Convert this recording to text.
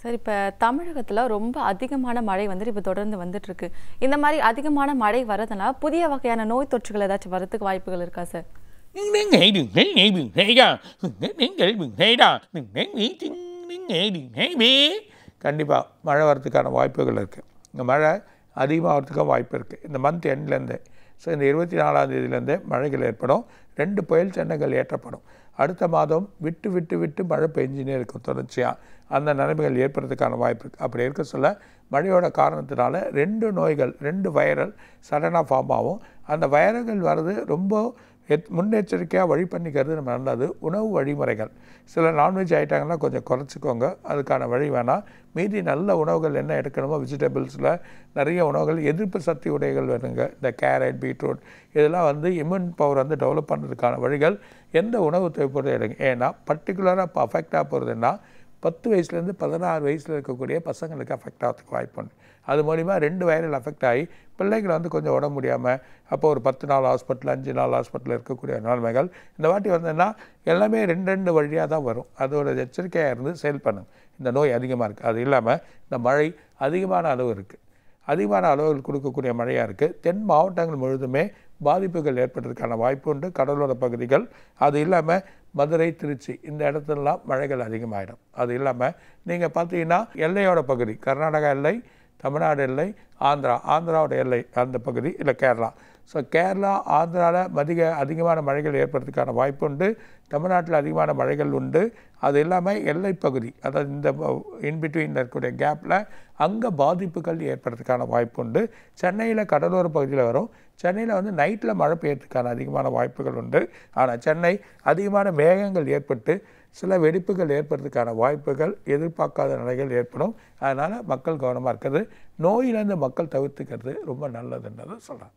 Sir, இப்ப தமிழகத்துல ரொம்ப அதிகமான மழை வந்துட்டு இப்ப தொடர்ந்து வந்துட்டுருக்கு. இந்த மாரி அதிகமான மழை வரதுனால புதிய வகையான நோய் தொற்றுகள் ஏதாச்சும் வரதுக்கு வாய்ப்புகள் இருக்கா சார்? கண்டிப்பாக மழை வரதுக்கான வாய்ப்புகள் இருக்குது. இந்த மழை அதிகமாகிறதுக்கும் வாய்ப்பு இருக்குது. இந்த மந்த் எண்ட்லேருந்து, ஸோ இந்த 24ஆம் தேதியிலேருந்தே மழைகள் ஏற்படும். 2 புயல் சின்னங்கள் ஏற்றப்படும். அடுத்த மாதம் விட்டு விட்டு விட்டு மழை பெஞ்சினே இருக்கும் தொடர்ச்சியாக. அந்த நிலைமைகள் ஏற்படுறதுக்கான வாய்ப்பு இருக்குது. அப்படி இருக்க சொல்ல மழையோட காரணத்தினால 2 நோய்கள், 2 வைரல் சடனாக ஃபார்ம் ஆகும். அந்த வைரல்கள் வர்றது ரொம்ப முன்னெச்சரிக்கையாக வழி பண்ணிக்கிறது நம்ம நல்லது. உணவு வழிமுறைகள், சில நான்வெஜ் ஐட்டங்கள்லாம் கொஞ்சம் குறைச்சிக்கோங்க, அதுக்கான வழி வேணாம். மீதி நல்ல உணவுகள் என்ன எடுக்கணுமோ, வெஜிடபிள்ஸில் நிறைய உணவுகள், எதிர்ப்பு சக்தி உடைகள் வேணுங்க. இந்த கேரட், பீட்ரூட் இதெல்லாம் இம்யூன் பவர் டெவலப் பண்ணுறதுக்கான வழிகள். எந்த உணவு தேவைப்படுறது எடுங்க. ஏன்னா பர்டிகுலராக இப்போ அஃபெக்ட் ஆக போகிறதுன்னா 10 வயசுலேருந்து 16 வயசில் இருக்கக்கூடிய பசங்களுக்கு அஃபெக்ட் ஆகிறதுக்கு வாய்ப்பு உண்டு. அது மூலிமா 2 வைரல் அஃபெக்ட் ஆகி பிள்ளைகள் கொஞ்சம் உடம்பு முடியாமல் அப்போ ஒரு 10 நாள் ஹாஸ்பிட்டல், 5 நாள் ஹாஸ்பிட்டலில் இருக்கக்கூடிய நிலைமைகள். இந்த வாட்டி வந்ததுன்னா எல்லாமே 2 வழியாக தான் வரும். அதோட எச்சரிக்கையாக இருந்து செயல் பண்ணுங்க. இந்த நோய் அதிகமாக இருக்குது. அது இல்லாமல் இந்த மழை அதிகமான அளவு இருக்குது. அதிகமான அளவுகள் கொடுக்கக்கூடிய மழையாக இருக்குது. தென் மாவட்டங்கள் முழுதுமே பாதிப்புகள் ஏற்படுறதுக்கான வாய்ப்பு உண்டு. கடலோர பகுதிகள், அது இல்லாமல் மதுரை, திருச்சி இந்த இடத்துலலாம் மழைகள் அதிகமாகிடும். அது இல்லாமல் நீங்கள் பார்த்தீங்கன்னா எல்லையோட பகுதி, கர்நாடகா எல்லை, தமிழ்நாடு எல்லை, ஆந்திராவோட எல்லை அந்த பகுதி, இல்லை கேரளா. ஸோ கேரளா, ஆந்திராவில் அதிகமான மழைகள் ஏற்படுறதுக்கான வாய்ப்பு உண்டு. தமிழ்நாட்டில் அதிகமான மழைகள் உண்டு. அது இல்லாமல் எல்லைப்பகுதி, அதாவது இந்த இன்பிட்வீனில் இருக்கக்கூடிய கேப்பில் அங்கே பாதிப்புகள் ஏற்படுறதுக்கான வாய்ப்பு உண்டு. சென்னையில் கடலோர பகுதியில் வரும். சென்னையில் நைட்டில் மழை பெய்யறதுக்கான அதிகமான வாய்ப்புகள் உண்டு. ஆனால் சென்னை அதிகமான மேகங்கள் ஏற்பட்டு சில வெடிப்புகள் ஏற்படுறதுக்கான வாய்ப்புகள், எதிர்பார்க்காத நிலைகள் ஏற்படும். அதனால் மக்கள் கவனமாக இருக்கிறது, நோயிலேருந்து மக்கள் தவிர்த்துக்கிறது ரொம்ப நல்லதுன்றதை சொல்கிறேன்.